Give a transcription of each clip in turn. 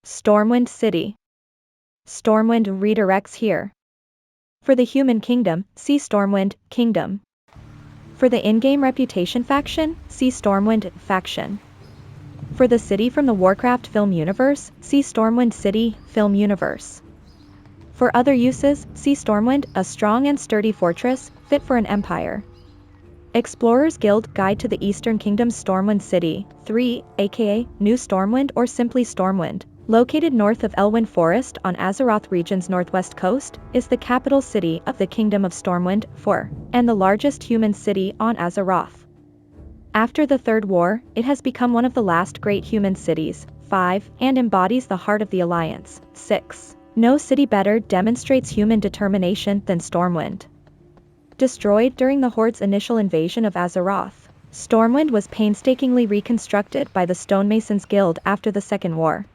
Stormwind City. Stormwind redirects here. For the human kingdom, see Stormwind Kingdom. For the in-game reputation faction, see Stormwind Faction. For the city from the Warcraft film universe, see Stormwind City Film Universe. For other uses, see Stormwind, a strong and sturdy fortress, fit for an empire. Explorer's Guild Guide to the Eastern Kingdom's Stormwind City, 3, aka New Stormwind or simply Stormwind, located north of Elwyn Forest on Azeroth region's northwest coast, is the capital city of the Kingdom of Stormwind, 4, and the largest human city on Azeroth. After the Third War, it has become one of the last great human cities, 5, and embodies the heart of the Alliance, 6. No city better demonstrates human determination than Stormwind. Destroyed during the Horde's initial invasion of Azeroth, Stormwind was painstakingly reconstructed by the Stonemasons Guild after the Second War.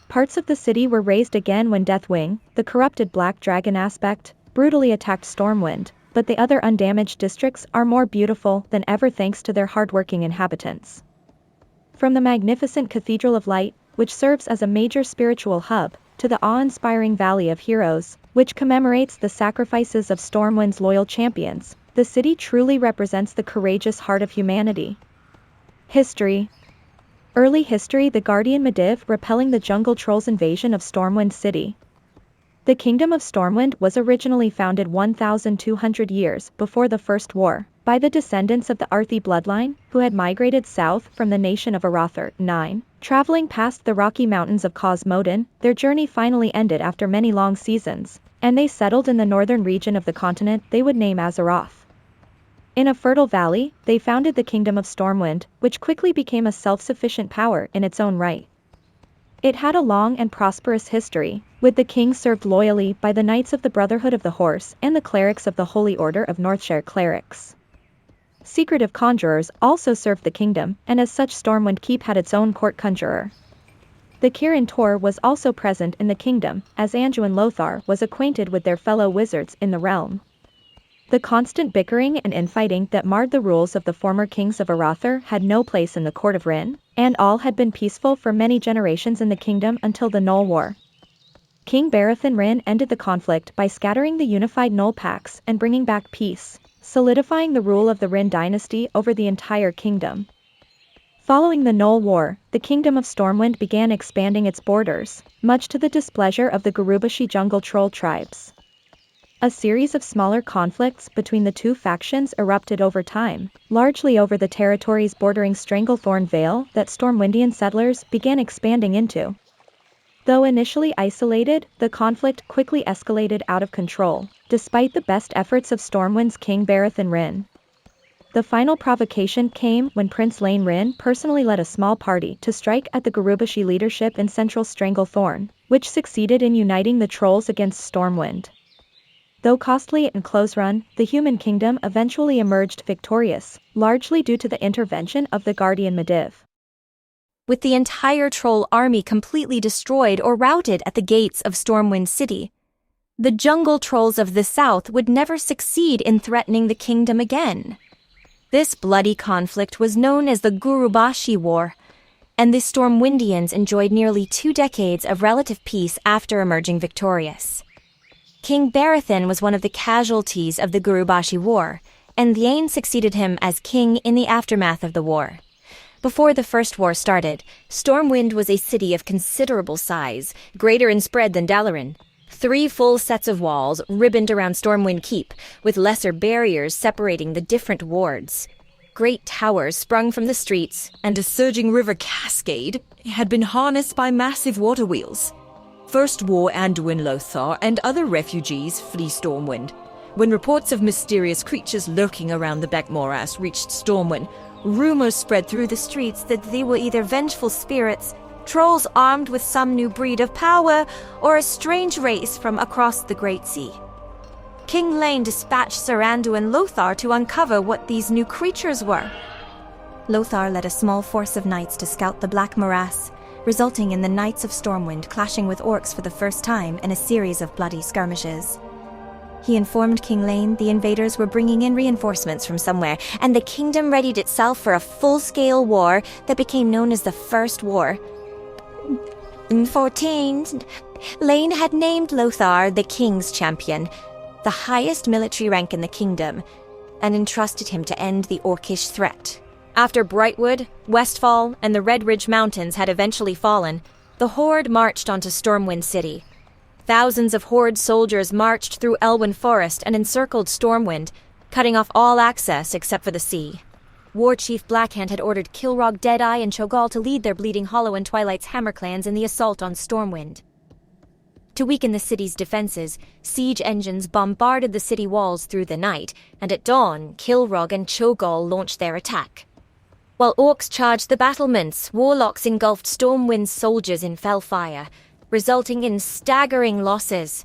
Parts of the city were razed again when Deathwing, the corrupted black dragon aspect, brutally attacked Stormwind, but the other undamaged districts are more beautiful than ever thanks to their hardworking inhabitants. From the magnificent Cathedral of Light, which serves as a major spiritual hub, to the awe-inspiring Valley of Heroes, which commemorates the sacrifices of Stormwind's loyal champions, the city truly represents the courageous heart of humanity. History. Early history: the Guardian Medivh repelling the Jungle Trolls' invasion of Stormwind City. The Kingdom of Stormwind was originally founded 1,200 years before the First War, by the descendants of the Arthi bloodline, who had migrated south from the nation of Arathor, 9. Traveling past the Rocky Mountains of Cosmodin, their journey finally ended after many long seasons, and they settled in the northern region of the continent they would name Azeroth. In a fertile valley, they founded the Kingdom of Stormwind, which quickly became a self-sufficient power in its own right. It had a long and prosperous history, with the king served loyally by the Knights of the Brotherhood of the Horse and the clerics of the Holy Order of Northshire Clerics. Secretive conjurers also served the kingdom, and as such Stormwind Keep had its own court conjurer. The Kirin Tor was also present in the kingdom, as Anduin Lothar was acquainted with their fellow wizards in the realm. The constant bickering and infighting that marred the rules of the former kings of Arathor had no place in the court of Rin, and all had been peaceful for many generations in the kingdom until the Null War. King Barathin Rin ended the conflict by scattering the unified Null Pax and bringing back peace, solidifying the rule of the Rin dynasty over the entire kingdom. Following the Null War, the Kingdom of Stormwind began expanding its borders, much to the displeasure of the Gurubashi jungle troll tribes. A series of smaller conflicts between the two factions erupted over time, largely over the territories bordering Stranglethorn Vale that Stormwindian settlers began expanding into. Though initially isolated, the conflict quickly escalated out of control, despite the best efforts of Stormwind's King Barathin Rin. The final provocation came when Prince Lane Rin personally led a small party to strike at the Gurubashi leadership in central Stranglethorn, which succeeded in uniting the trolls against Stormwind. Though costly and close-run, the human kingdom eventually emerged victorious, largely due to the intervention of the Guardian Medivh. With the entire troll army completely destroyed or routed at the gates of Stormwind City, the jungle trolls of the south would never succeed in threatening the kingdom again. This bloody conflict was known as the Gurubashi War, and the Stormwindians enjoyed nearly 2 decades of relative peace after emerging victorious. King Barathin was one of the casualties of the Gurubashi War, and Thane succeeded him as king in the aftermath of the war. Before the First War started, Stormwind was a city of considerable size, greater in spread than Dalaran. 3 full sets of walls ribboned around Stormwind Keep, with lesser barriers separating the different wards. Great towers sprung from the streets, and a surging river cascade had been harnessed by massive water wheels. First War Anduin Lothar and other refugees flee Stormwind. When reports of mysterious creatures lurking around the Black Morass reached Stormwind, rumors spread through the streets that they were either vengeful spirits, trolls armed with some new breed of power, or a strange race from across the Great Sea. King Lane dispatched Sir Anduin Lothar to uncover what these new creatures were. Lothar led a small force of knights to scout the Black Morass, resulting in the Knights of Stormwind clashing with orcs for the first time in a series of bloody skirmishes. He informed King Lane the invaders were bringing in reinforcements from somewhere, and the kingdom readied itself for a full-scale war that became known as the First War. In 14, Lane had named Lothar the King's Champion, the highest military rank in the kingdom, and entrusted him to end the Orcish threat. After Brightwood, Westfall, and the Red Ridge Mountains had eventually fallen, the Horde marched onto Stormwind City. Thousands of Horde soldiers marched through Elwyn Forest and encircled Stormwind, cutting off all access except for the sea. War Chief Blackhand had ordered Kilrog, Deadeye, and Cho'Gall to lead their Bleeding Hollow and Twilight's Hammer clans in the assault on Stormwind. To weaken the city's defenses, siege engines bombarded the city walls through the night, and at dawn, Kilrog and Cho'Gall launched their attack. While orcs charged the battlements, warlocks engulfed Stormwind's soldiers in fell fire, resulting in staggering losses.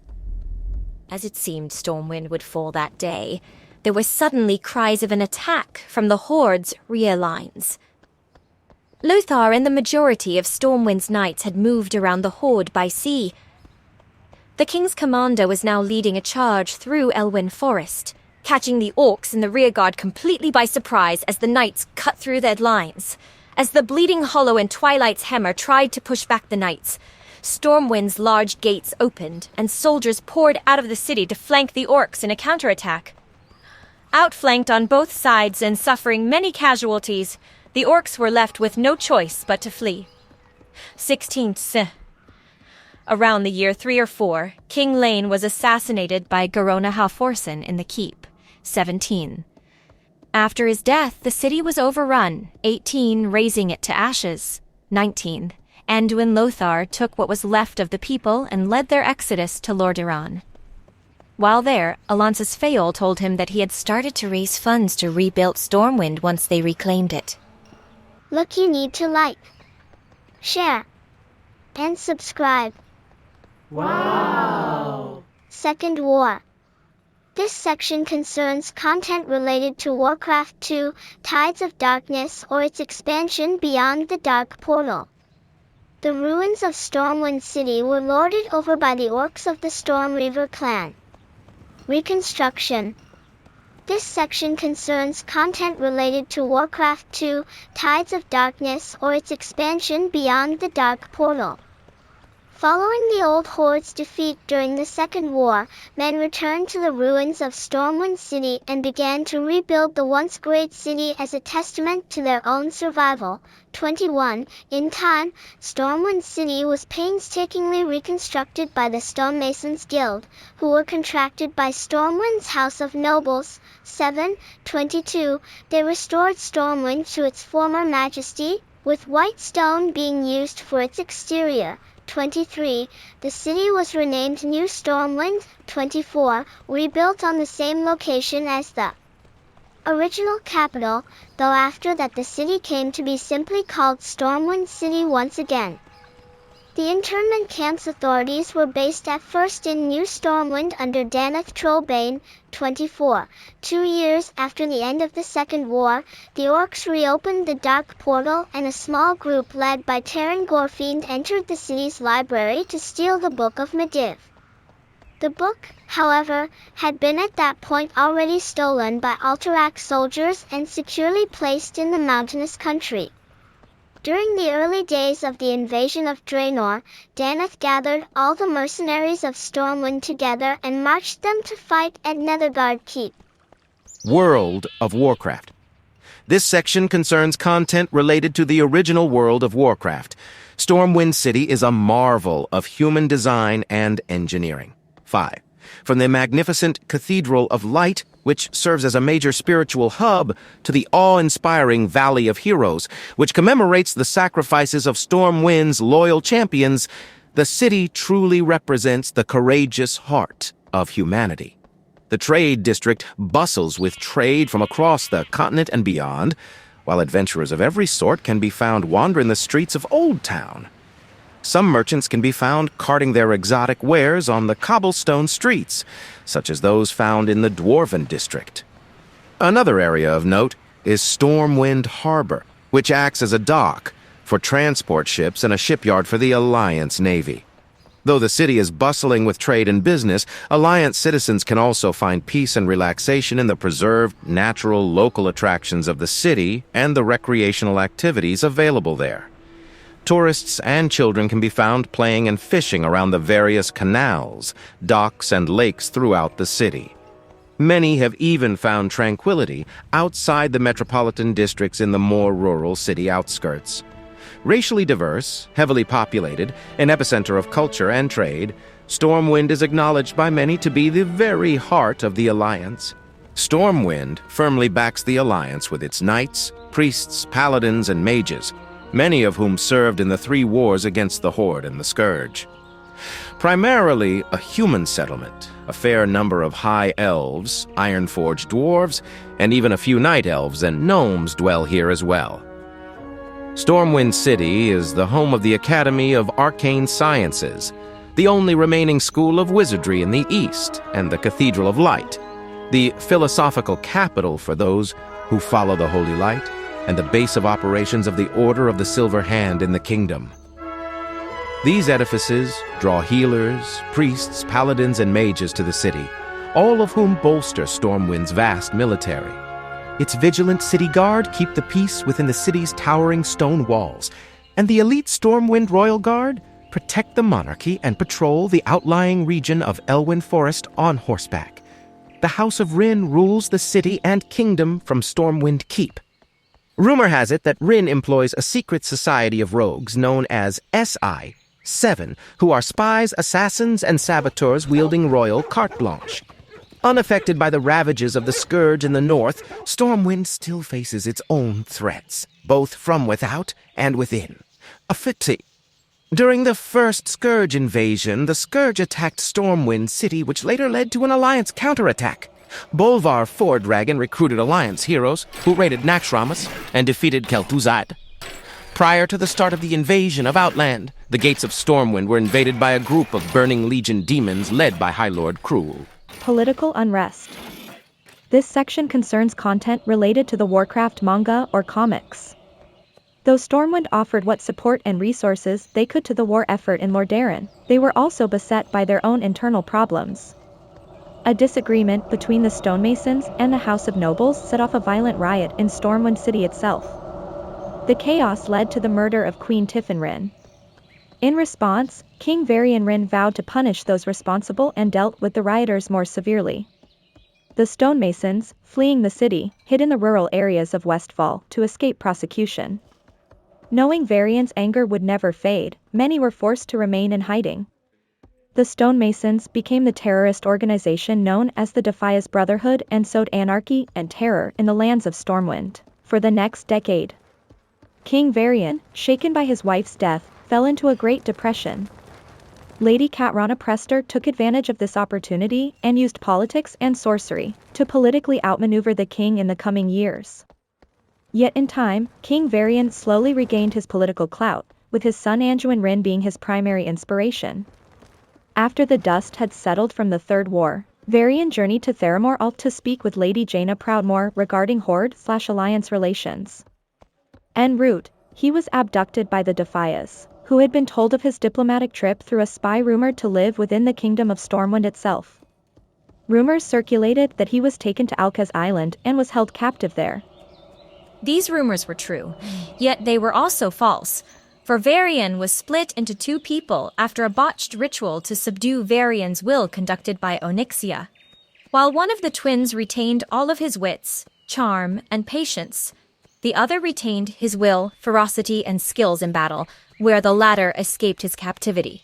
As it seemed Stormwind would fall that day, there were suddenly cries of an attack from the Horde's rear lines. Lothar and the majority of Stormwind's knights had moved around the Horde by sea. The King's commander was now leading a charge through Elwyn Forest, catching the orcs in the rearguard completely by surprise as the knights cut through their lines. As the Bleeding Hollow and Twilight's Hammer tried to push back the knights, Stormwind's large gates opened, and soldiers poured out of the city to flank the orcs in a counterattack. Outflanked on both sides and suffering many casualties, the orcs were left with no choice but to flee. 16th. Around the year 3 or 4, King Lane was assassinated by Garona Halforsen in the keep. 17. After his death, the city was overrun, 18 razing it to ashes. 19. Anduin Lothar took what was left of the people and led their exodus to Lordaeron. While there, Alonsus Feol told him that he had started to raise funds to rebuild Stormwind once they reclaimed it. Look, you need to like, share, and subscribe. Wow! Second War. This section concerns content related to Warcraft 2, Tides of Darkness, or its expansion beyond the Dark Portal. The ruins of Stormwind City were lorded over by the orcs of the Stormreaver clan. Reconstruction. This section concerns content related to Warcraft 2, Tides of Darkness, or its expansion beyond the Dark Portal. Following the Old Horde's defeat during the Second War, men returned to the ruins of Stormwind City and began to rebuild the once great city as a testament to their own survival. 21. In time, Stormwind City was painstakingly reconstructed by the Stonemasons Guild, who were contracted by Stormwind's House of Nobles. 7. 22. They restored Stormwind to its former majesty, with white stone being used for its exterior. 23. The city was renamed New Stormwind. 24. Rebuilt on the same location as the original capital, though after that the city came to be simply called Stormwind City once again. The internment camp's authorities were based at first in New Stormwind under Danath Trollbane. 24. 2 years after the end of the Second War, the orcs reopened the Dark Portal and a small group led by Terran Gorfiend entered the city's library to steal the Book of Mediv. The book, however, had been at that point already stolen by Alterac soldiers and securely placed in the mountainous country. During the early days of the invasion of Draenor, Danath gathered all the mercenaries of Stormwind together and marched them to fight at Netherguard Keep. World of Warcraft. This section concerns content related to the original World of Warcraft. Stormwind City is a marvel of human design and engineering. 5. From the magnificent Cathedral of Light, which serves as a major spiritual hub, to the awe-inspiring Valley of Heroes, which commemorates the sacrifices of Stormwind's loyal champions, the city truly represents the courageous heart of humanity. The trade district bustles with trade from across the continent and beyond, while adventurers of every sort can be found wandering the streets of Old Town. Some merchants can be found carting their exotic wares on the cobblestone streets, such as those found in the Dwarven district. Another area of note is Stormwind Harbor, which acts as a dock for transport ships and a shipyard for the Alliance Navy. Though the city is bustling with trade and business, Alliance citizens can also find peace and relaxation in the preserved, natural, local attractions of the city and the recreational activities available there. Tourists and children can be found playing and fishing around the various canals, docks, and lakes throughout the city. Many have even found tranquility outside the metropolitan districts in the more rural city outskirts. Racially diverse, heavily populated, an epicenter of culture and trade, Stormwind is acknowledged by many to be the very heart of the Alliance. Stormwind firmly backs the Alliance with its knights, priests, paladins, and mages, many of whom served in the 3 wars against the Horde and the Scourge. Primarily a human settlement, a fair number of high elves, iron-forged dwarves, and even a few night elves and gnomes dwell here as well. Stormwind City is the home of the Academy of Arcane Sciences, the only remaining school of wizardry in the East, and the Cathedral of Light, the philosophical capital for those who follow the Holy Light, and the base of operations of the Order of the Silver Hand in the Kingdom. These edifices draw healers, priests, paladins, and mages to the city, all of whom bolster Stormwind's vast military. Its vigilant city guard keep the peace within the city's towering stone walls, and the elite Stormwind Royal Guard protect the monarchy and patrol the outlying region of Elwyn Forest on horseback. The House of Rin rules the city and kingdom from Stormwind Keep. Rumor has it that Rin employs a secret society of rogues known as SI-7, who are spies, assassins, and saboteurs wielding royal carte blanche. Unaffected by the ravages of the Scourge in the north, Stormwind still faces its own threats, both from without and within. During the first Scourge invasion, the Scourge attacked Stormwind City, which later led to an Alliance counterattack. Bolvar Fordragon recruited Alliance heroes who raided Naxxramas and defeated Kel'Thuzad. Prior to the start of the invasion of Outland, the gates of Stormwind were invaded by a group of Burning Legion demons led by High Lord Cruel. Political unrest. This section concerns content related to the Warcraft manga or comics. Though Stormwind offered what support and resources they could to the war effort in Lordaeron, they were also beset by their own internal problems. A disagreement between the stonemasons and the House of Nobles set off a violent riot in Stormwind City itself. The chaos led to the murder of Queen Tiffin Rin. In response, King Varian Rin vowed to punish those responsible and dealt with the rioters more severely. The stonemasons, fleeing the city, hid in the rural areas of Westfall to escape prosecution. Knowing Varian's anger would never fade, many were forced to remain in hiding. The stonemasons became the terrorist organization known as the Defias Brotherhood and sowed anarchy and terror in the lands of Stormwind for the next decade. King Varian, shaken by his wife's death, fell into a Great Depression. Lady Catrona Prester took advantage of this opportunity and used politics and sorcery to politically outmaneuver the king in the coming years. Yet in time, King Varian slowly regained his political clout, with his son Anduin Rin being his primary inspiration. After the dust had settled from the Third War, Varian journeyed to Theramore Alt to speak with Lady Jaina Proudmoore regarding Horde/Alliance relations. En route, he was abducted by the Defias, who had been told of his diplomatic trip through a spy rumored to live within the kingdom of Stormwind itself. Rumors circulated that he was taken to Alkaz Island and was held captive there. These rumors were true, yet they were also false, for Varian was split into 2 people after a botched ritual to subdue Varian's will conducted by Onyxia. While one of the twins retained all of his wits, charm, and patience, the other retained his will, ferocity, and skills in battle, where the latter escaped his captivity.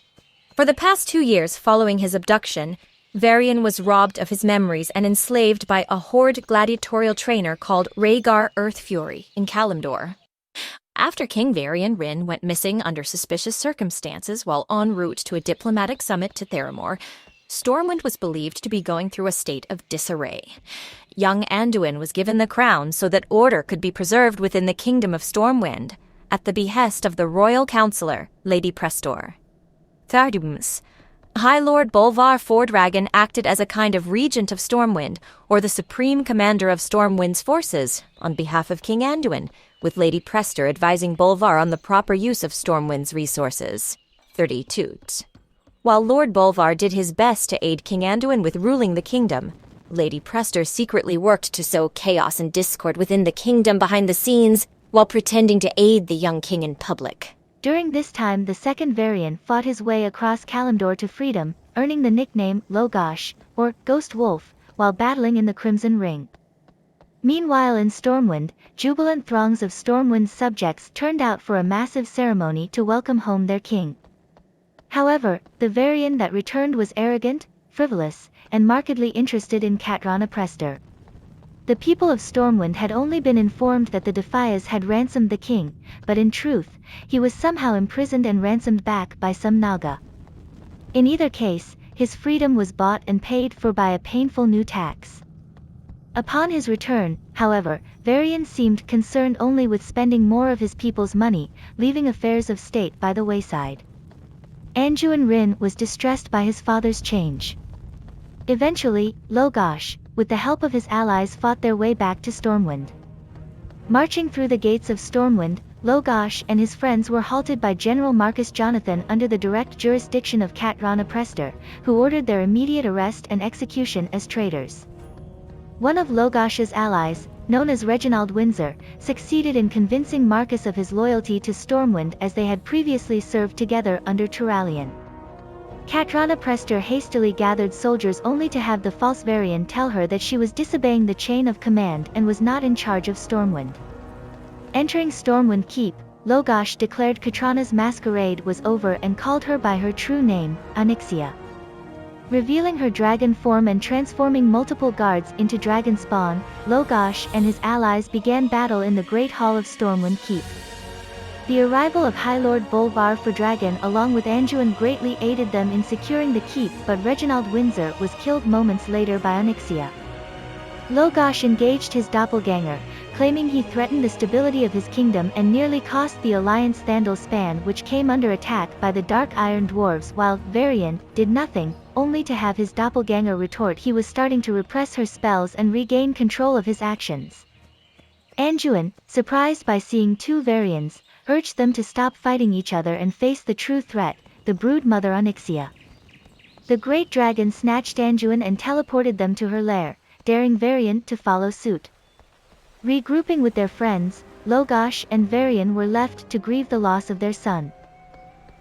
For the past 2 years following his abduction, Varian was robbed of his memories and enslaved by a Horde gladiatorial trainer called Rhaegar Earthfury in Kalimdor. After King Varian Rin went missing under suspicious circumstances while en route to a diplomatic summit to Theramore, Stormwind was believed to be going through a state of disarray. Young Anduin was given the crown so that order could be preserved within the kingdom of Stormwind, at the behest of the royal counselor, Lady Prestor. Thardums. High Lord Bolvar Fordragon acted as a kind of regent of Stormwind, or the supreme commander of Stormwind's forces, on behalf of King Anduin, with Lady Prestor advising Bolvar on the proper use of Stormwind's resources. 32. While Lord Bolvar did his best to aid King Anduin with ruling the kingdom, Lady Prestor secretly worked to sow chaos and discord within the kingdom behind the scenes, while pretending to aid the young king in public. During this time the second Varian fought his way across Kalimdor to freedom, earning the nickname Logosh, or Ghost Wolf, while battling in the Crimson Ring. Meanwhile in Stormwind, jubilant throngs of Stormwind's subjects turned out for a massive ceremony to welcome home their king. However, the Varian that returned was arrogant, frivolous, and markedly interested in Katrana Prester. The people of Stormwind had only been informed that the Defias had ransomed the king, but in truth, he was somehow imprisoned and ransomed back by some Naga. In either case, his freedom was bought and paid for by a painful new tax. Upon his return, however, Varian seemed concerned only with spending more of his people's money, leaving affairs of state by the wayside. Anduin Rin was distressed by his father's change. Eventually, Logosh, with the help of his allies, fought their way back to Stormwind. Marching through the gates of Stormwind, Logosh and his friends were halted by General Marcus Jonathan under the direct jurisdiction of Katrana Prester, who ordered their immediate arrest and execution as traitors. One of Logosh's allies, known as Reginald Windsor, succeeded in convincing Marcus of his loyalty to Stormwind as they had previously served together under Turalian. Katrana Prester hastily gathered soldiers only to have the false Varian tell her that she was disobeying the chain of command and was not in charge of Stormwind. Entering Stormwind Keep, Logosh declared Katrana's masquerade was over and called her by her true name, Onyxia. Revealing her dragon form and transforming multiple guards into dragon spawn, Logosh and his allies began battle in the Great Hall of Stormwind Keep. The arrival of High Lord Bolvar for Dragon along with Anduin greatly aided them in securing the keep, but Reginald Windsor was killed moments later by Onyxia. Logosh engaged his doppelganger, claiming he threatened the stability of his kingdom and nearly cost the Alliance Thandal Span, which came under attack by the Dark Iron Dwarves, while Varian did nothing, only to have his doppelganger retort he was starting to repress her spells and regain control of his actions. Anduin, surprised by seeing two Varians, urged them to stop fighting each other and face the true threat, the brood mother Onyxia. The great dragon snatched Anduin and teleported them to her lair, daring Varian to follow suit. Regrouping with their friends, Logosh and Varian were left to grieve the loss of their son.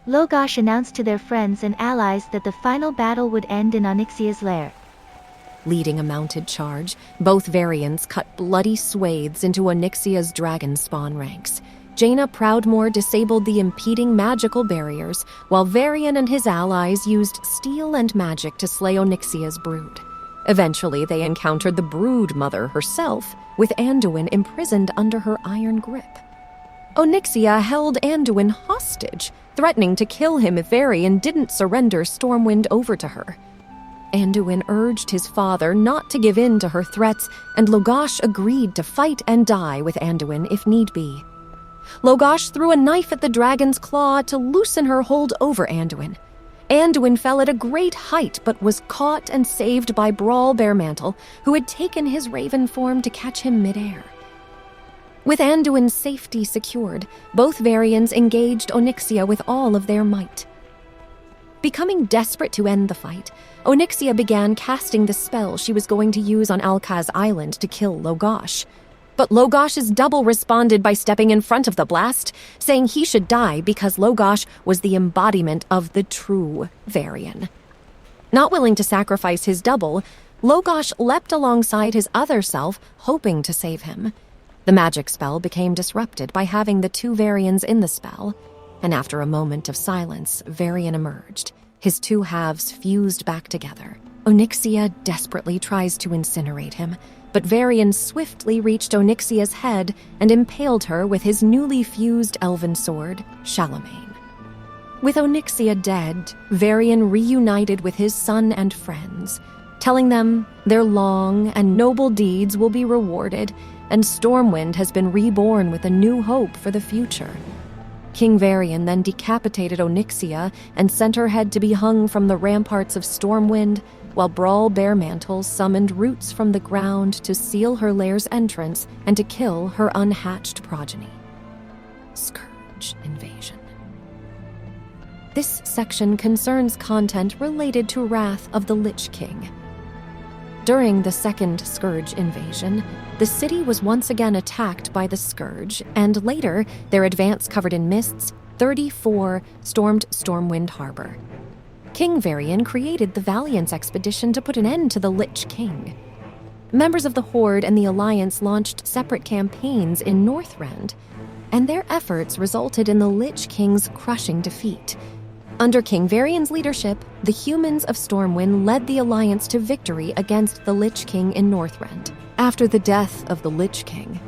Logosh announced to their friends and allies that the final battle would end in Onyxia's lair. Leading a mounted charge, both Varians cut bloody swathes into Onyxia's dragon spawn ranks. Jaina Proudmoore disabled the impeding magical barriers, while Varian and his allies used steel and magic to slay Onyxia's brood. Eventually, they encountered the brood mother herself, with Anduin imprisoned under her iron grip. Onyxia held Anduin hostage, threatening to kill him if Varian didn't surrender Stormwind over to her. Anduin urged his father not to give in to her threats, and Logosh agreed to fight and die with Anduin if need be. Logosh threw a knife at the dragon's claw to loosen her hold over Anduin. Anduin fell at a great height but was caught and saved by Brawl Bearmantle, who had taken his raven form to catch him midair. With Anduin's safety secured, both Varians engaged Onyxia with all of their might. Becoming desperate to end the fight, Onyxia began casting the spell she was going to use on Alkaz Island to kill Logosh. But Logosh's double responded by stepping in front of the blast, saying he should die because Logosh was the embodiment of the true Varian. Not willing to sacrifice his double, Logosh leapt alongside his other self, hoping to save him. The magic spell became disrupted by having the two Varians in the spell, and after a moment of silence, Varian emerged. His two halves fused back together. Onyxia desperately tries to incinerate him, but Varian swiftly reached Onyxia's head and impaled her with his newly fused elven sword, Charlemagne. With Onyxia dead, Varian reunited with his son and friends, telling them their long and noble deeds will be rewarded, and Stormwind has been reborn with a new hope for the future. King Varian then decapitated Onyxia and sent her head to be hung from the ramparts of Stormwind, while Brawl Bearmantle summoned roots from the ground to seal her lair's entrance and to kill her unhatched progeny. Scourge Invasion. This section concerns content related to Wrath of the Lich King. During the second Scourge invasion, the city was once again attacked by the Scourge, and later, their advance covered in mists, 34 stormed Stormwind Harbor. King Varian created the Valiance expedition to put an end to the Lich King. Members of the Horde and the Alliance launched separate campaigns in Northrend, and their efforts resulted in the Lich King's crushing defeat. Under King Varian's leadership, the humans of Stormwind led the Alliance to victory against the Lich King in Northrend. After the death of the Lich King,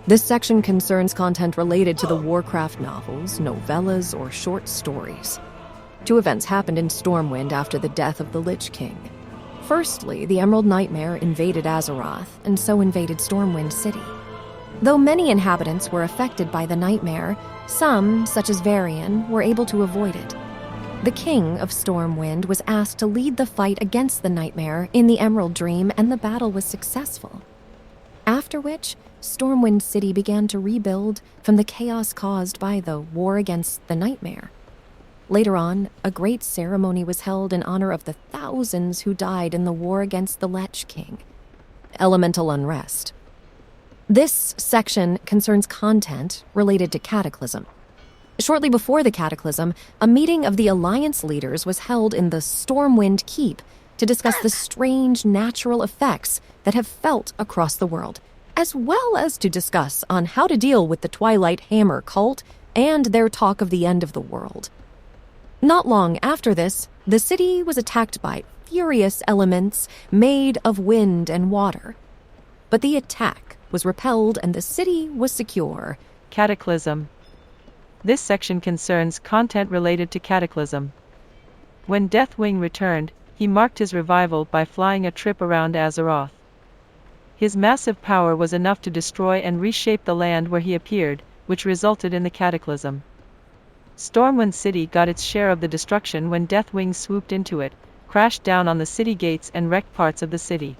this section concerns content related to the Warcraft novels, novellas, or short stories. 2 events happened in Stormwind after the death of the Lich King. Firstly, the Emerald Nightmare invaded Azeroth, and so invaded Stormwind City. Though many inhabitants were affected by the nightmare, some, such as Varian, were able to avoid it. The King of Stormwind was asked to lead the fight against the nightmare in the Emerald Dream, and the battle was successful. After which, Stormwind City began to rebuild from the chaos caused by the war against the nightmare. Later on, a great ceremony was held in honor of the thousands who died in the war against the Lich King. Elemental unrest. This section concerns content related to Cataclysm. Shortly before the Cataclysm, a meeting of the Alliance leaders was held in the Stormwind Keep to discuss the strange natural effects that have felt across the world, as well as to discuss on how to deal with the Twilight Hammer cult and their talk of the end of the world. Not long after this, the city was attacked by furious elements made of wind and water. But the attack was repelled and the city was secure. Cataclysm. This section concerns content related to Cataclysm. When Deathwing returned, he marked his revival by flying a trip around Azeroth. His massive power was enough to destroy and reshape the land where he appeared, which resulted in the Cataclysm. Stormwind City got its share of the destruction when Deathwing swooped into it, crashed down on the city gates and wrecked parts of the city.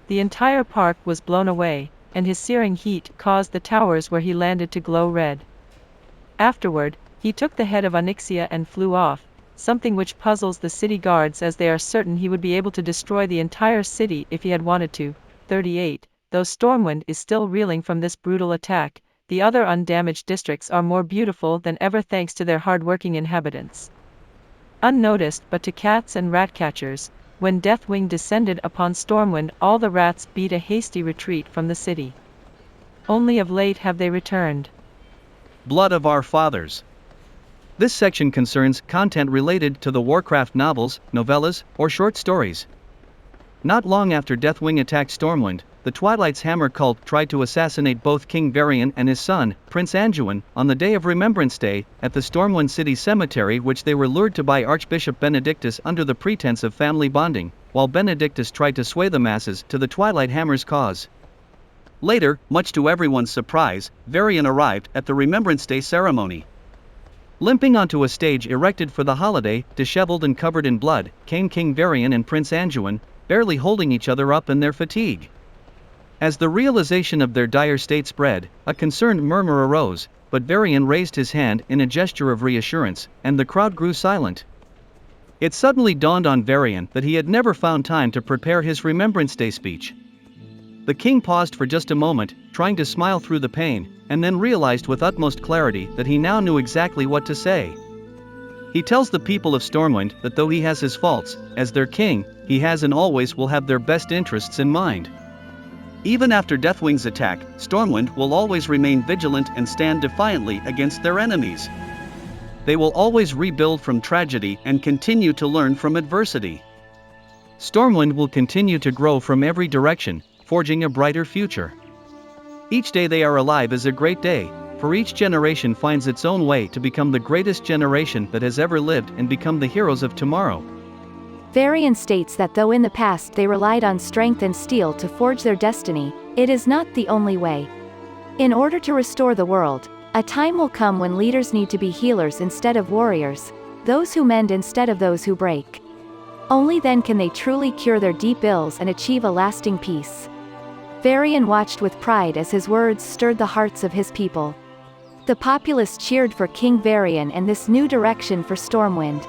The entire park was blown away, and his searing heat caused the towers where he landed to glow red. Afterward, he took the head of Onyxia and flew off, something which puzzles the city guards as they are certain he would be able to destroy the entire city if he had wanted to. 38. Though Stormwind is still reeling from this brutal attack, the other undamaged districts are more beautiful than ever thanks to their hard-working inhabitants. Unnoticed but to cats and rat catchers, when Deathwing descended upon Stormwind, all the rats beat a hasty retreat from the city. Only of late have they returned. Blood of Our Fathers. This section concerns content related to the Warcraft novels, novellas, or short stories. Not long after Deathwing attacked Stormwind, the Twilight's Hammer cult tried to assassinate both King Varian and his son, Prince Anduin, on the day of Remembrance Day, at the Stormwind City Cemetery, which they were lured to by Archbishop Benedictus under the pretense of family bonding, while Benedictus tried to sway the masses to the Twilight Hammer's cause. Later, much to everyone's surprise, Varian arrived at the Remembrance Day ceremony. Limping onto a stage erected for the holiday, disheveled and covered in blood, came King Varian and Prince Anduin, barely holding each other up in their fatigue. As the realization of their dire state spread, a concerned murmur arose, but Varian raised his hand in a gesture of reassurance, and the crowd grew silent. It suddenly dawned on Varian that he had never found time to prepare his Remembrance Day speech. The king paused for just a moment, trying to smile through the pain, and then realized with utmost clarity that he now knew exactly what to say. He tells the people of Stormwind that though he has his faults, as their king, he has and always will have their best interests in mind. Even after Deathwing's attack, Stormwind will always remain vigilant and stand defiantly against their enemies. They will always rebuild from tragedy and continue to learn from adversity. Stormwind will continue to grow from every direction, forging a brighter future. Each day they are alive is a great day, for each generation finds its own way to become the greatest generation that has ever lived and become the heroes of tomorrow. Varian states that though in the past they relied on strength and steel to forge their destiny, it is not the only way. In order to restore the world, a time will come when leaders need to be healers instead of warriors, those who mend instead of those who break. Only then can they truly cure their deep ills and achieve a lasting peace. Varian watched with pride as his words stirred the hearts of his people. The populace cheered for King Varian and this new direction for Stormwind.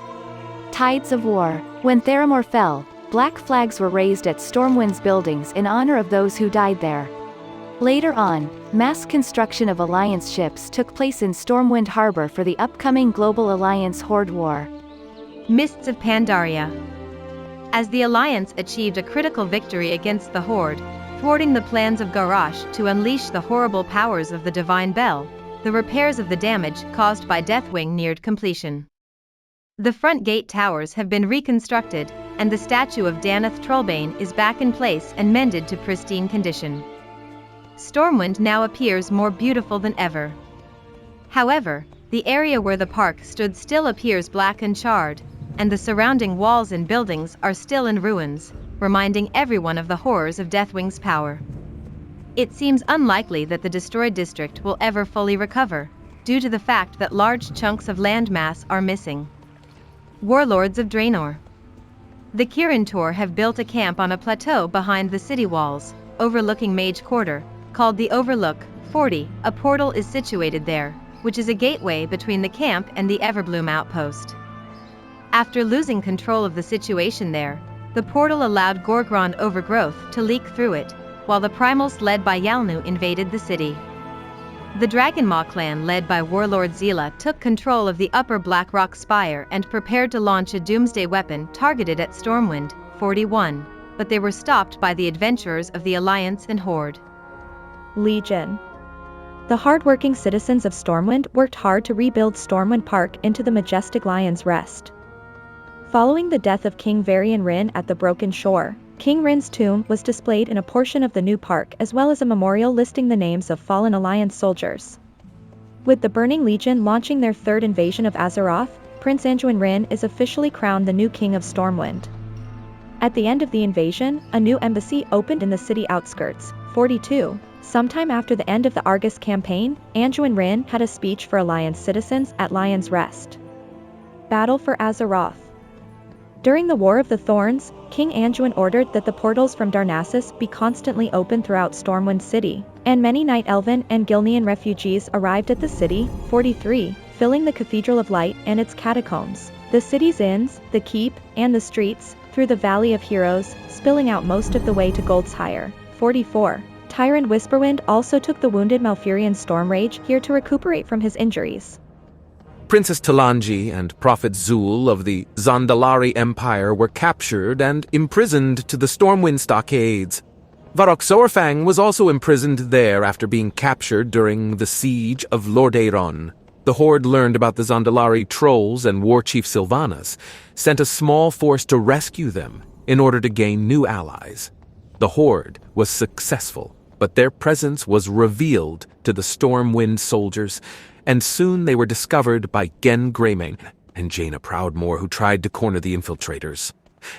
Tides of War. When Theramore fell, black flags were raised at Stormwind's buildings in honor of those who died there. Later on, mass construction of Alliance ships took place in Stormwind Harbor for the upcoming Global Alliance Horde War. Mists of Pandaria. As the Alliance achieved a critical victory against the Horde, thwarting the plans of Garrosh to unleash the horrible powers of the Divine Bell, the repairs of the damage caused by Deathwing neared completion. The front gate towers have been reconstructed, and the statue of Danath Trollbane is back in place and mended to pristine condition. Stormwind now appears more beautiful than ever. However, the area where the park stood still appears black and charred, and the surrounding walls and buildings are still in ruins, reminding everyone of the horrors of Deathwing's power. It seems unlikely that the destroyed district will ever fully recover, due to the fact that large chunks of landmass are missing. Warlords of Draenor. The Kirin have built a camp on a plateau behind the city walls, overlooking Mage Quarter, called the Overlook 40. A portal is situated there, which is a gateway between the camp and the Everbloom outpost. After losing control of the situation there, the portal allowed Gorgron overgrowth to leak through it, while the Primals led by Yalnu invaded the city. The Dragonmaw clan led by Warlord Zila took control of the upper Blackrock Spire and prepared to launch a doomsday weapon targeted at Stormwind 41, but they were stopped by the adventurers of the Alliance and Horde. Legion. The hard-working citizens of Stormwind worked hard to rebuild Stormwind Park into the majestic Lion's Rest. Following the death of King Varian Rin at the Broken Shore, King Rin's tomb was displayed in a portion of the new park as well as a memorial listing the names of fallen Alliance soldiers. With the Burning Legion launching their third invasion of Azeroth, Prince Anduin Rin is officially crowned the new King of Stormwind. At the end of the invasion, a new embassy opened in the city outskirts, 42. Sometime after the end of the Argus campaign, Anduin Rin had a speech for Alliance citizens at Lion's Rest. Battle for Azeroth. During the War of the Thorns, King Anduin ordered that the portals from Darnassus be constantly open throughout Stormwind City, and many Night Elven and Gilnean refugees arrived at the city, 43, filling the Cathedral of Light and its catacombs, the city's inns, the keep, and the streets, through the Valley of Heroes, spilling out most of the way to Goldspire, 44. Tyrant Whisperwind also took the wounded Malfurion Stormrage here to recuperate from his injuries. Princess Talanji and Prophet Zul of the Zandalari Empire were captured and imprisoned to the Stormwind stockades. Varrock Sorfang was also imprisoned there after being captured during the siege of Lordeiron. The Horde learned about the Zandalari trolls and War Chief Sylvanas, sent a small force to rescue them in order to gain new allies. The Horde was successful, but their presence was revealed to the Stormwind soldiers, and soon they were discovered by Gen Greymane and Jaina Proudmoore, who tried to corner the infiltrators.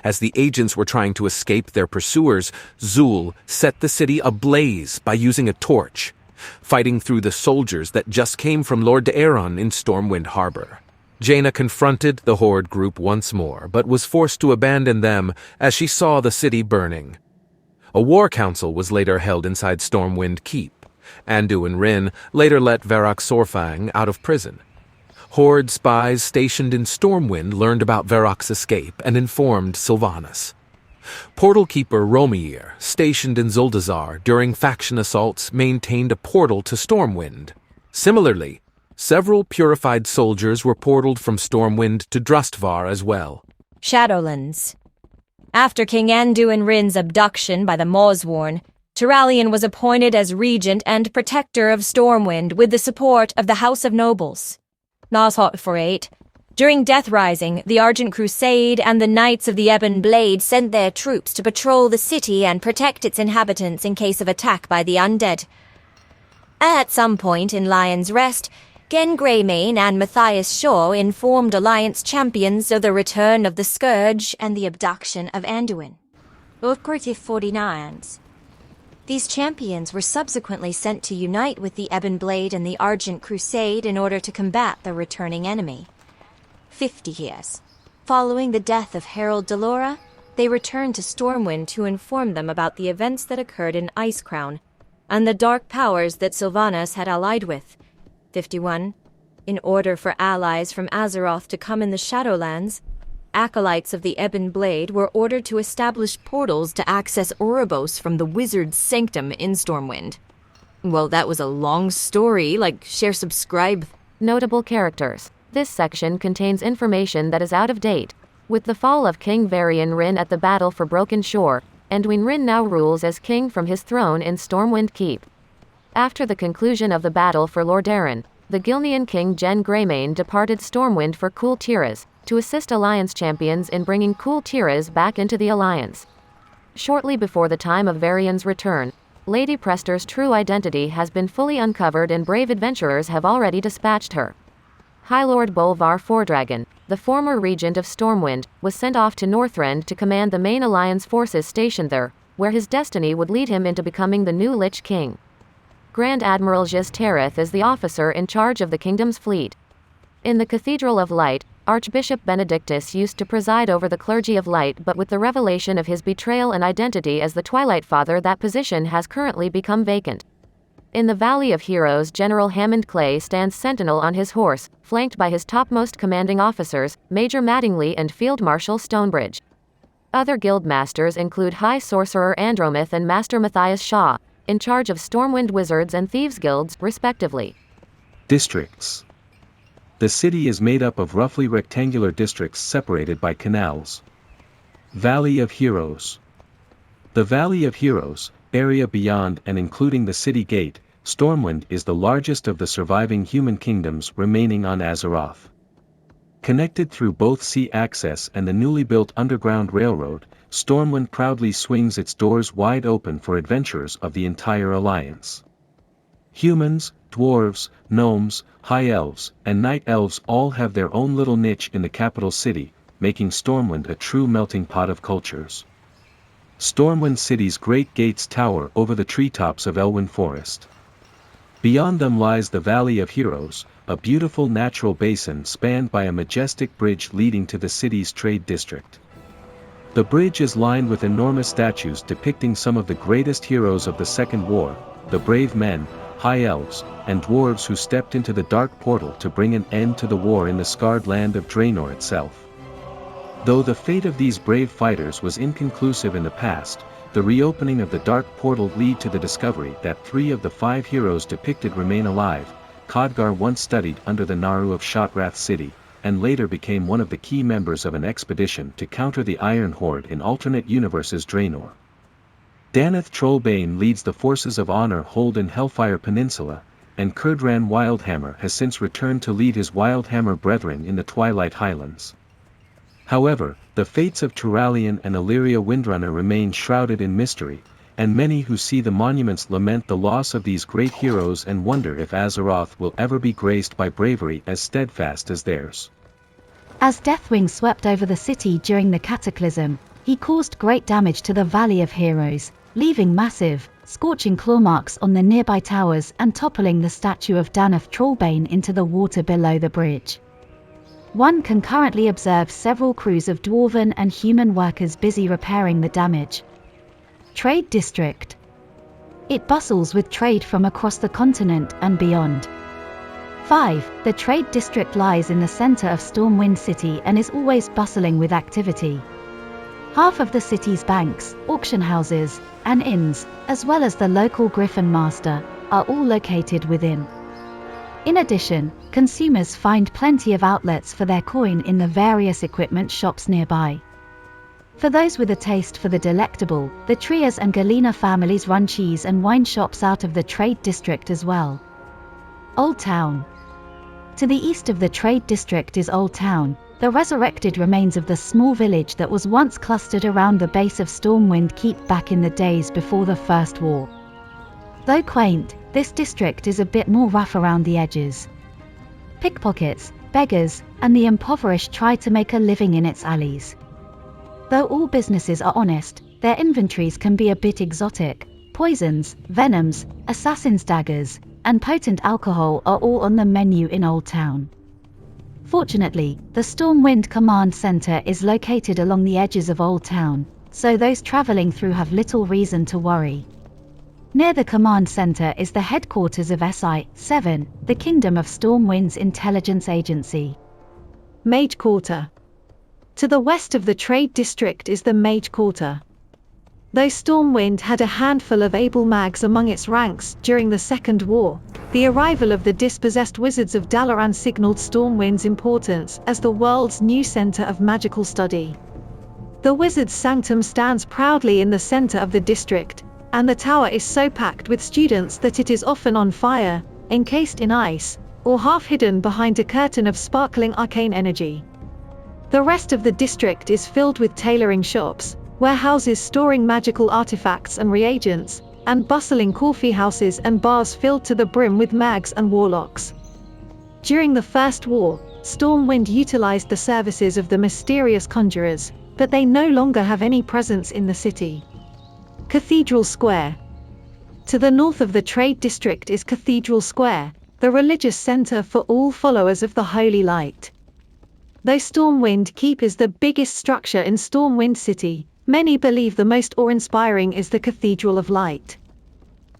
As the agents were trying to escape their pursuers, Zul set the city ablaze by using a torch, fighting through the soldiers that just came from Lord Daeron in Stormwind Harbor. Jaina confronted the Horde group once more, but was forced to abandon them as she saw the city burning. A war council was later held inside Stormwind Keep. Anduin Rin later let Varrock Sorfang out of prison. Horde spies stationed in Stormwind learned about Varrock's escape and informed Sylvanas. Portal Keeper Romier, stationed in Zuldazar during faction assaults, maintained a portal to Stormwind. Similarly, several purified soldiers were portaled from Stormwind to Drustvar as well. Shadowlands. After King Anduin Rin's abduction by the Mawsworn, Turallion was appointed as regent and protector of Stormwind with the support of the House of Nobles. Noshot for 8. During Death Rising, the Argent Crusade and the Knights of the Ebon Blade sent their troops to patrol the city and protect its inhabitants in case of attack by the undead. At some point in Lion's Rest, Gen Greymane and Matthias Shaw informed Alliance champions of the return of the Scourge and the abduction of Anduin. Of 49. These champions were subsequently sent to unite with the Ebon Blade and the Argent Crusade in order to combat the returning enemy. 50 years. Following the death of Harold Delora, they returned to Stormwind to inform them about the events that occurred in Icecrown and the dark powers that Sylvanas had allied with. 51. In order for allies from Azeroth to come in the Shadowlands, acolytes of the Ebon Blade were ordered to establish portals to access Ouroboros from the Wizard's Sanctum in Stormwind. Well, that was a long story. Like, share, subscribe. Notable characters. This section contains information that is out of date. With the fall of King Varian Rin at the Battle for Broken Shore, Anduin Rin now rules as king from his throne in Stormwind Keep. After the conclusion of the battle for Lordaeron, the Gilnean king Jen Greymane departed Stormwind for Cool Tiras, to assist Alliance champions in bringing Cool Tiras back into the Alliance. Shortly before the time of Varian's return, Lady Prester's true identity has been fully uncovered and brave adventurers have already dispatched her. High Lord Bolvar Fordragon, the former regent of Stormwind, was sent off to Northrend to command the main Alliance forces stationed there, where his destiny would lead him into becoming the new Lich King. Grand Admiral Jis Tereth is the officer in charge of the kingdom's fleet. In the Cathedral of Light, Archbishop Benedictus used to preside over the clergy of light, but with the revelation of his betrayal and identity as the Twilight Father, that position has currently become vacant. In the Valley of Heroes, General Hammond Clay stands sentinel on his horse, flanked by his topmost commanding officers, Major Mattingly and Field Marshal Stonebridge. Other guild masters include High Sorcerer Andromith and Master Matthias Shaw, in charge of Stormwind Wizards and Thieves Guilds, respectively. Districts. The city is made up of roughly rectangular districts separated by canals. Valley of Heroes. The Valley of Heroes, area beyond and including the city gate, Stormwind is the largest of the surviving human kingdoms remaining on Azeroth. Connected through both sea access and the newly built underground railroad, Stormwind proudly swings its doors wide open for adventurers of the entire Alliance. Humans, dwarves, gnomes, high elves, and night elves all have their own little niche in the capital city, making Stormwind a true melting pot of cultures. Stormwind City's great gates tower over the treetops of Elwyn Forest. Beyond them lies the Valley of Heroes, a beautiful natural basin spanned by a majestic bridge leading to the city's trade district. The bridge is lined with enormous statues depicting some of the greatest heroes of the Second War, the brave men, high elves, and dwarves who stepped into the dark portal to bring an end to the war in the scarred land of Draenor itself. Though the fate of these brave fighters was inconclusive in the past, the reopening of the dark portal led to the discovery that 3 of the 5 heroes depicted remain alive. Khadgar once studied under the Naru of Shotrath City, and later became one of the key members of an expedition to counter the Iron Horde in alternate universes Draenor. Daneth Trollbane leads the forces of honor hold in Hellfire Peninsula, and Kurdran Wildhammer has since returned to lead his Wildhammer brethren in the Twilight Highlands. However, the fates of Turalian and Illyria Windrunner remain shrouded in mystery, and many who see the monuments lament the loss of these great heroes and wonder if Azeroth will ever be graced by bravery as steadfast as theirs. As Deathwing swept over the city during the Cataclysm, he caused great damage to the Valley of Heroes, leaving massive, scorching claw marks on the nearby towers and toppling the statue of Daneth Trollbane into the water below the bridge. One can currently observe several crews of dwarven and human workers busy repairing the damage. Trade District. It bustles with trade from across the continent and beyond. 5. The Trade District lies in the center of Stormwind City and is always bustling with activity. Half of the city's banks, auction houses, and inns, as well as the local Griffin Master, are all located within. In addition, consumers find plenty of outlets for their coin in the various equipment shops nearby. For those with a taste for the delectable, the Trias and Galena families run cheese and wine shops out of the Trade District as well. Old Town. To the east of the Trade District is Old Town, the resurrected remains of the small village that was once clustered around the base of Stormwind Keep back in the days before the First War. Though quaint, this district is a bit more rough around the edges. Pickpockets, beggars, and the impoverished try to make a living in its alleys. Though all businesses are honest, their inventories can be a bit exotic. Poisons, venoms, assassin's daggers, and potent alcohol are all on the menu in Old Town. Fortunately, the Stormwind Command Center is located along the edges of Old Town, so those traveling through have little reason to worry. Near the command center is the headquarters of SI-7, the Kingdom of Stormwind's intelligence agency. Mage Quarter. To the west of the Trade District is the Mage Quarter. Though Stormwind had a handful of able mags among its ranks during the Second War, the arrival of the dispossessed wizards of Dalaran signaled Stormwind's importance as the world's new center of magical study. The Wizard's Sanctum stands proudly in the center of the district, and the tower is so packed with students that it is often on fire, encased in ice, or half hidden behind a curtain of sparkling arcane energy. The rest of the district is filled with tailoring shops, warehouses storing magical artifacts and reagents, and bustling coffee houses and bars filled to the brim with mags and warlocks. During the First War, Stormwind utilized the services of the mysterious conjurers, but they no longer have any presence in the city. Cathedral Square. To the north of the trade district is Cathedral Square, the religious center for all followers of the Holy Light. Though Stormwind Keep is the biggest structure in Stormwind City, many believe the most awe-inspiring is the Cathedral of Light.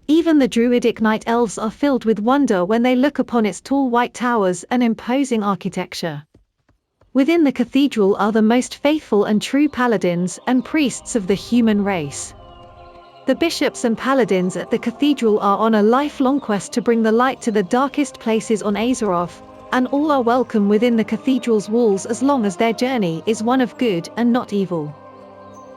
Even the druidic night elves are filled with wonder when they look upon its tall white towers and imposing architecture. Within the cathedral are the most faithful and true paladins and priests of the human race. The bishops and paladins at the cathedral are on a lifelong quest to bring the light to the darkest places on Azeroth, and all are welcome within the cathedral's walls as long as their journey is one of good and not evil.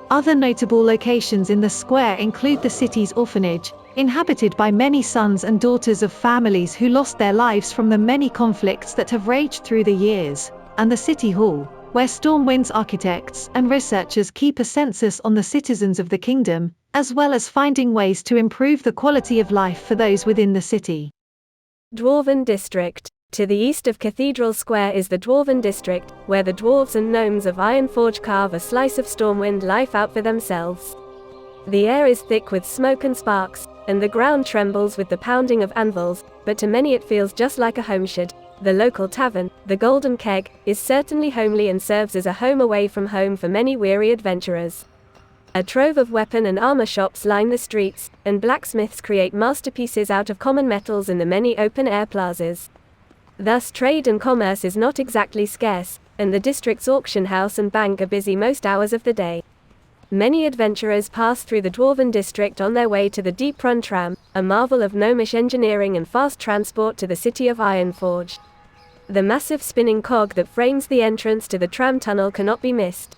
Other notable locations in the square include the city's orphanage, inhabited by many sons and daughters of families who lost their lives from the many conflicts that have raged through the years, and the City Hall, where Stormwind's architects and researchers keep a census on the citizens of the kingdom, as well as finding ways to improve the quality of life for those within the city. Dwarven District. To the east of Cathedral Square is the Dwarven District, where the dwarves and gnomes of Ironforge carve a slice of Stormwind life out for themselves. The air is thick with smoke and sparks, and the ground trembles with the pounding of anvils, but to many it feels just like a homestead. The local tavern, the Golden Keg, is certainly homely and serves as a home away from home for many weary adventurers. A trove of weapon and armor shops line the streets, and blacksmiths create masterpieces out of common metals in the many open-air plazas. Thus trade and commerce is not exactly scarce, and the district's auction house and bank are busy most hours of the day. Many adventurers pass through the Dwarven District on their way to the Deep Run Tram, a marvel of gnomish engineering and fast transport to the city of Ironforge. The massive spinning cog that frames the entrance to the tram tunnel cannot be missed.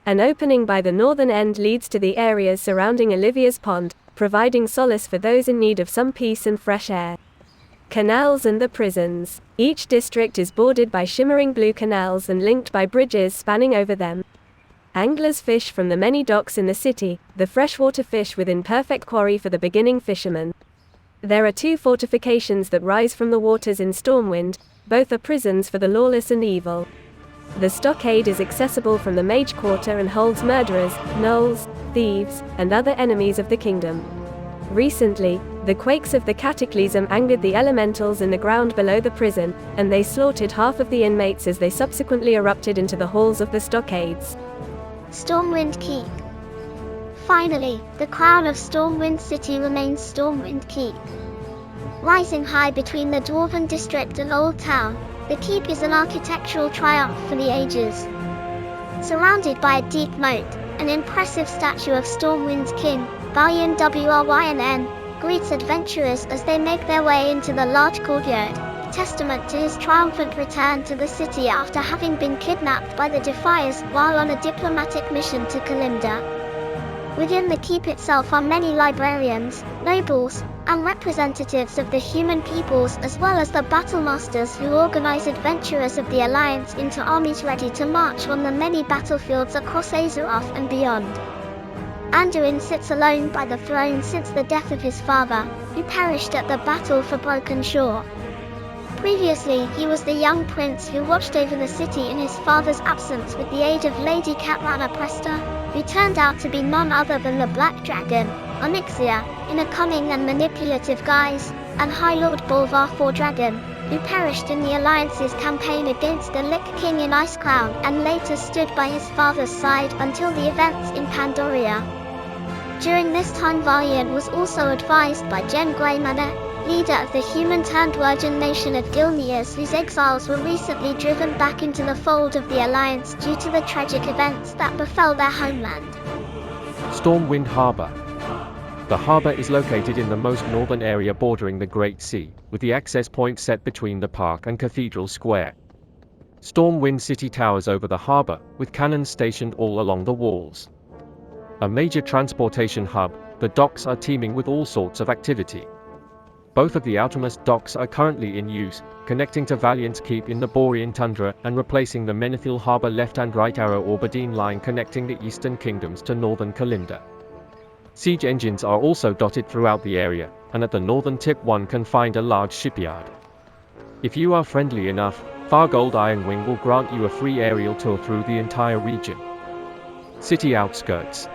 An opening by the northern end leads to the areas surrounding Olivia's Pond, providing solace for those in need of some peace and fresh air. Canals and the prisons. Each district is bordered by shimmering blue canals and linked by bridges spanning over them. Anglers fish from the many docks in the city, the freshwater fish within perfect quarry for the beginning fisherman. There are 2 fortifications that rise from the waters in Stormwind, both are prisons for the lawless and evil. The stockade is accessible from the Mage Quarter and holds murderers, gnolls, thieves, and other enemies of the kingdom. Recently, the quakes of the Cataclysm angered the elementals in the ground below the prison, and they slaughtered half of the inmates as they subsequently erupted into the halls of the stockades. Stormwind Keep. Finally, the crown of Stormwind City remains Stormwind Keep. Rising high between the Dwarven District and Old Town, the keep is an architectural triumph for the ages. Surrounded by a deep moat, an impressive statue of Stormwind's king, Valiant Wryn, greets adventurers as they make their way into the large courtyard, testament to his triumphant return to the city after having been kidnapped by the Defiers while on a diplomatic mission to Kalimdor. Within the keep itself are many librarians, nobles, and representatives of the human peoples, as well as the battle-masters who organize adventurers of the Alliance into armies ready to march on the many battlefields across Azeroth and beyond. Anduin sits alone by the throne since the death of his father, who perished at the Battle for Broken Shore. Previously, he was the young prince who watched over the city in his father's absence with the aid of Lady Catelyn Presta, who turned out to be none other than the Black Dragon, Onyxia, in a cunning and manipulative guise, and High Lord Bolvar Fordragon, who perished in the Alliance's campaign against the Lich King in Icecrown and later stood by his father's side until the events in Pandoria. During this time Valiant was also advised by Jen Greymane, leader of the human-turned-virgin nation of Gilneas, whose exiles were recently driven back into the fold of the Alliance due to the tragic events that befell their homeland. Stormwind Harbour. The harbour is located in the most northern area bordering the Great Sea, with the access point set between the park and Cathedral Square. Stormwind City towers over the harbour, with cannons stationed all along the walls. A major transportation hub, the docks are teeming with all sorts of activity. Both of the outermost docks are currently in use, connecting to Valiant's Keep in the Borean tundra and replacing the Menethil Harbour left and right arrow Orbadine line connecting the eastern kingdoms to northern Kalinda. Siege engines are also dotted throughout the area, and at the northern tip one can find a large shipyard. If you are friendly enough, Fargold Ironwing will grant you a free aerial tour through the entire region. City outskirts.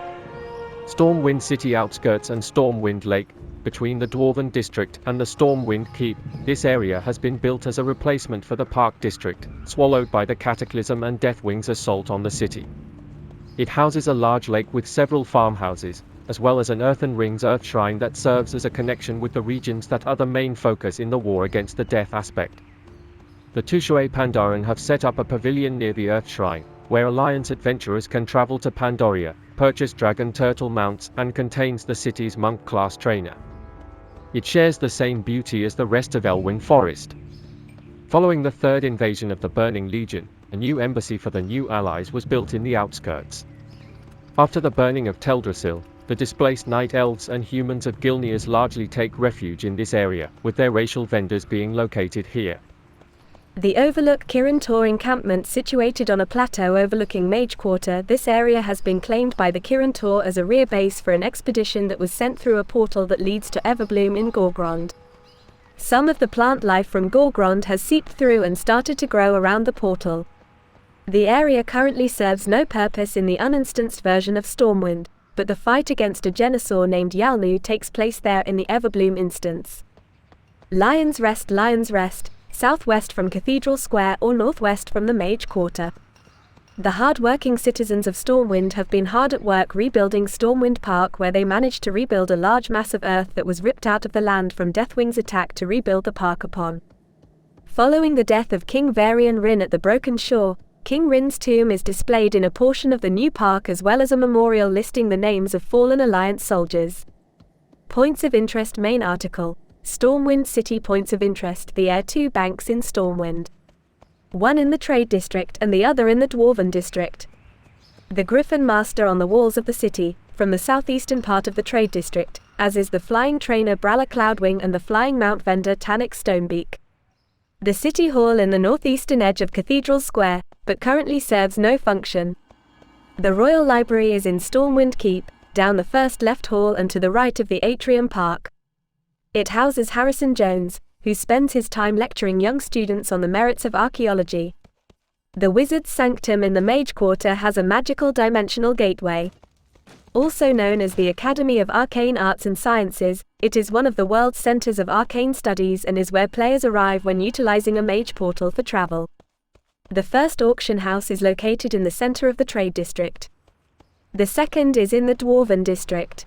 Stormwind City outskirts and Stormwind Lake, between the Dwarven District and the Stormwind Keep, this area has been built as a replacement for the Park District, swallowed by the Cataclysm and Deathwing's assault on the city. It houses a large lake with several farmhouses, as well as an Earthen Rings Earth Shrine that serves as a connection with the regions that are the main focus in the war against the Death aspect. The Tushuae Pandaren have set up a pavilion near the Earth Shrine, where Alliance adventurers can travel to Pandoria, purchase dragon turtle mounts, and contains the city's monk-class trainer. It shares the same beauty as the rest of Elwyn Forest. Following the third invasion of the Burning Legion, a new embassy for the new allies was built in the outskirts. After the burning of Teldrassil, the displaced Night Elves and humans of Gilneas largely take refuge in this area, with their racial vendors being located here. The Overlook Kirin Tor encampment situated on a plateau overlooking Mage Quarter, this area has been claimed by the Kirin Tor as a rear base for an expedition that was sent through a portal that leads to Everbloom in Gorgrond. Some of the plant life from Gorgrond has seeped through and started to grow around the portal. The area currently serves no purpose in the uninstanced version of Stormwind, but the fight against a Genesaur named Yalnu takes place there in the Everbloom instance. Lion's Rest, southwest from Cathedral Square or northwest from the Mage Quarter. The hard-working citizens of Stormwind have been hard at work rebuilding Stormwind Park, where they managed to rebuild a large mass of earth that was ripped out of the land from Deathwing's attack to rebuild the park upon. Following the death of King Varian Rin at the Broken Shore, King Rin's tomb is displayed in a portion of the new park, as well as a memorial listing the names of fallen Alliance soldiers. Points of Interest main article. Stormwind City Points of Interest. There are 2 banks in Stormwind. One in the Trade District and the other in the Dwarven District. The Griffin Master on the walls of the city, from the southeastern part of the Trade District, as is the Flying Trainer Bralla Cloudwing and the Flying Mount Vendor Tannic Stonebeak. The City Hall in the northeastern edge of Cathedral Square, but currently serves no function. The Royal Library is in Stormwind Keep, down the first left hall and to the right of the Atrium Park. It houses Harrison Jones, who spends his time lecturing young students on the merits of archaeology. The Wizard's Sanctum in the Mage Quarter has a magical dimensional gateway. Also known as the Academy of Arcane Arts and Sciences, it is one of the world's centers of arcane studies and is where players arrive when utilizing a mage portal for travel. The first auction house is located in the center of the Trade District. The second is in the Dwarven District.